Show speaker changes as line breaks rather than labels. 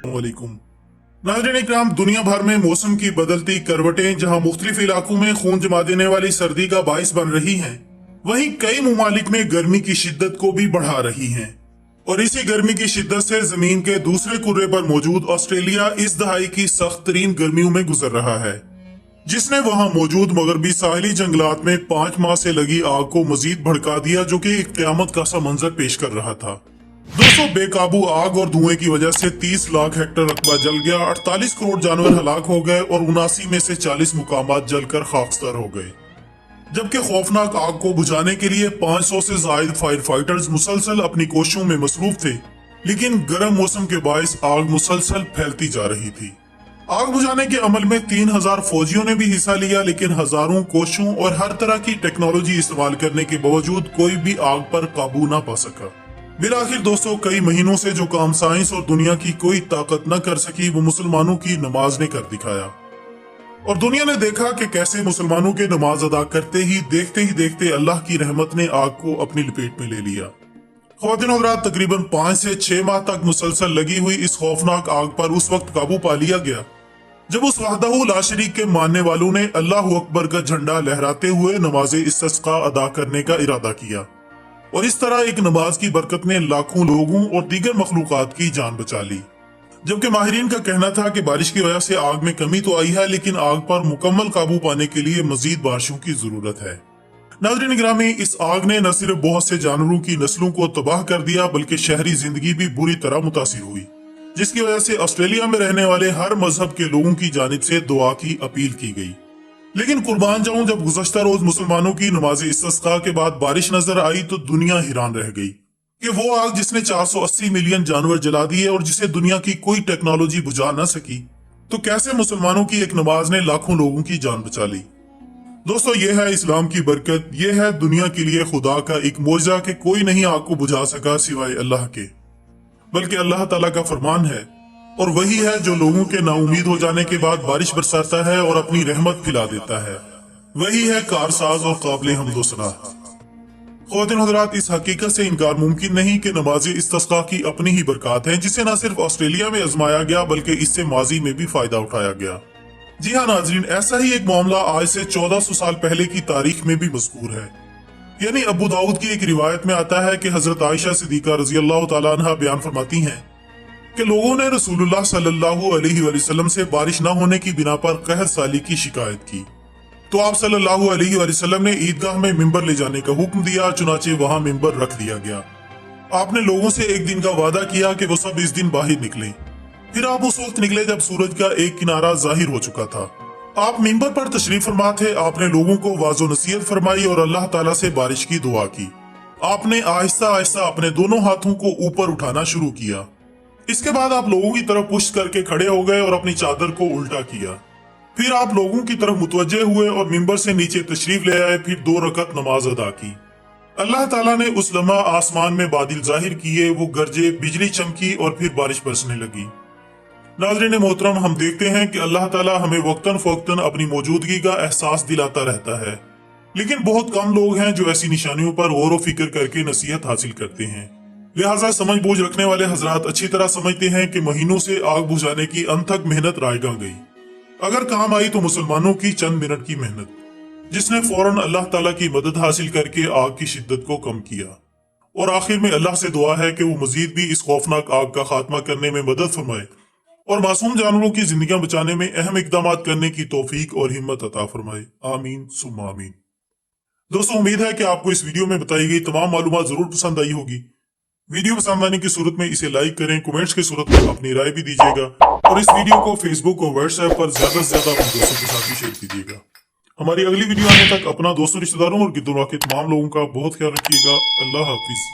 वालेकुम नाज़रीन इकराम, दुनिया भर में मौसम की बदलती करवटें जहां मुख्तलिफ इलाकों में खून जमा देने वाली सर्दी का बाइस बन रही हैं, वहीं कई ममालिक में गर्मी की शिद्दत को भी बढ़ा रही हैं। और इसी गर्मी की शिद्दत से जमीन के दूसरे कुर्रे पर मौजूद ऑस्ट्रेलिया इस दहाई की सख्त तरीन गर्मियों में गुजर रहा है, जिसने वहां मौजूद मगरबी साहिली जंगलात में 5 माह से लगी आग को मजीद भड़का दिया, जो कि एक क़यामत का सा मंजर पेश कर रहा था। 200 बेकाबू आग और धुएं की वजह से 30 लाख हेक्टेयर रकबा जल गया, 48 करोड़ जानवर हलाक हो गए और 79 में से 40 मुकामात जलकर खाकसार हो गए। जबकि खौफनाक आग को बुझाने के लिए 500 से ज्यादा फायर फाइटर्स मुसलसल अपनी कोशिशों में मसरूफ थे, लेकिन गर्म मौसम के बायस आग मुसलसल फैलती जा रही थी। आग बुझाने के अमल में 3000 फौजियों ने भी हिस्सा लिया, लेकिन हजारों कोशिशों और हर तरह की टेक्नोलॉजी इस्तेमाल करने के बावजूद कोई भी आग पर काबू ना पा सका। बिलाखिर दोस्तों, कई महीनों से जो काम साइंस और दुनिया की कोई ताकत न कर सकी, वो मुसलमानों की नमाज ने कर दिखाया। और दुनिया ने देखा कि कैसे मुसलमानों के नमाज अदा करते ही देखते अल्लाह की रहमत ने आग को अपनी लपेट में ले लिया। ख्वातीन हज़रात, तकरीबन 5 से 6 माह तक मुसलसल लगी हुई इस खौफनाक आग पर उस वक्त काबू पा लिया गया जब उस वहदहू ला शरीक के मानने वालों ने अल्लाह अकबर का झंडा लहराते हुए नमाज इस्तिस्का अदा करने का इरादा किया। और इस तरह एक नमाज की बरकत ने लाखों लोगों और दीगर मखलूकात की जान बचा ली। जबकि माहिरीन का कहना था कि बारिश की वजह से आग में कमी तो आई है, लेकिन आग पर मुकम्मल काबू पाने के लिए मजीद बारिशों की जरूरत है। नाज़रीन गिरामी, इस आग ने न सिर्फ बहुत से जानवरों की नस्लों को तबाह कर दिया, बल्कि शहरी जिंदगी भी बुरी तरह मुतासिर हुई, जिसकी वजह से ऑस्ट्रेलिया में रहने वाले हर मजहब के लोगों की जानिब से दुआ की अपील की गई। लेकिन कुर्बान जाऊं, जब गुज़श्ता रोज मुसलमानों की नमाज इस्तिस्का के बाद बारिश नजर आई तो दुनिया हैरान रह गई कि वो आग जिसने 480 मिलियन जानवर जला दिए और जिसे दुनिया की कोई टेक्नोलॉजी बुझा न सकी, तो कैसे मुसलमानों की एक नमाज ने लाखों लोगों की जान बचा ली। दोस्तों, ये है इस्लाम की बरकत, ये है दुनिया के लिए खुदा का एक मोजा कि कोई नहीं आग को बुझा सका सिवाय अल्लाह के, बल्कि अल्लाह ताला का फरमान है। और वही है जो लोगों के नाउमीद हो जाने के बाद बारिश बरसाता है और अपनी रहमत फैला देता है। वही है कारसाज और काबिल हम्दो सनाह। ख्वातीन हज़रात, इस हकीकत से इनकार मुमकिन नहीं कि नमाज इस्तिस्का की अपनी ही बरकत है, जिसे न सिर्फ ऑस्ट्रेलिया में आजमाया गया बल्कि इससे माजी में भी फायदा उठाया गया। जी हाँ नाजरीन, ऐसा ही एक मामला आज से 1400 साल पहले की तारीख में भी मज़कूर है। यानी अबू दाऊद की एक रिवायत में आता है कि हजरत आयशा सिद्दीका रज़ी अल्लाह तआला अन्हा बयान फरमाती हैं कि लोगों ने रसूलुल्लाह सल्लल्लाहु अलैहि वसल्लम से बारिश न होने की बिना पर कहर साली की शिकायत की, तो आप सल्लल्लाहु अलैहि वसल्लम ने ईदगाह में मिंबर ले जाने का हुक्म दिया। चुनाचे वहां मिंबर रख दिया गया। आपने लोगों से एक दिन का वादा किया कि वो सब इस दिन बाहर निकले। फिर आप उस वक्त निकले जब सूरज का एक किनारा जाहिर हो चुका था। आप मिंबर पर तशरीफ फरमा थे। आपने लोगों को वाजो नसीहत फरमाई और अल्लाह ताला से बारिश की दुआ की। आपने आहिस्ता आहिस्ता अपने दोनों हाथों को ऊपर उठाना शुरू किया। इसके बाद आप लोगों की तरफ पुश करके खड़े हो गए और अपनी चादर को उल्टा किया। फिर आप लोगों की तरफ मुतवज्जे हुए और मिंबर से नीचे तशरीफ ले आए। फिर 2 रकत नमाज अदा की। अल्लाह ताला ने उस लम्हा आसमान में बादल जाहिर किए, वो गरजे, बिजली चमकी और फिर बारिश बरसने लगी। नाज़रीन मोहतरम, हम देखते हैं कि अल्लाह ताला हमें वक्तन फवक्तन अपनी मौजूदगी का एहसास दिलाता रहता है, लेकिन बहुत कम लोग हैं जो ऐसी निशानियों पर गौर व फिक्र करके नसीहत हासिल करते हैं। लिहाजा समझ बूझ रखने वाले हजरात अच्छी तरह समझते हैं कि महीनों से आग बुझाने की अनथक मेहनत रायगा गई। अगर काम आई तो मुसलमानों की चंद मिनट की मेहनत, जिसने फौरन अल्लाह ताला की मदद हासिल करके आग की शिद्दत को कम किया। और आखिर में अल्लाह से दुआ है कि वो मजीद भी इस खौफनाक आग का खात्मा करने में मदद फरमाए और मासूम जानवरों की जिंदगियां बचाने में अहम इकदाम करने की तौफीक और हिम्मत अता फरमाए। आमीन सुम्मा आमीन। दोस्तों, उम्मीद है कि आपको इस वीडियो में बताई गई तमाम मालूमात जरूर पसंद आई होगी। वीडियो पसंद आने की सूरत में इसे लाइक करें, कमेंट्स की सूरत में अपनी राय भी दीजिएगा और इस वीडियो को फेसबुक और व्हाट्सएप पर ज्यादा से ज्यादा अपने दोस्तों के साथ भी शेयर कीजिएगा। हमारी अगली वीडियो आने तक अपना दोस्तों, रिश्तेदारों और गिरदों के तमाम लोगों का बहुत ख्याल रखिएगा। अल्लाह हाफिज।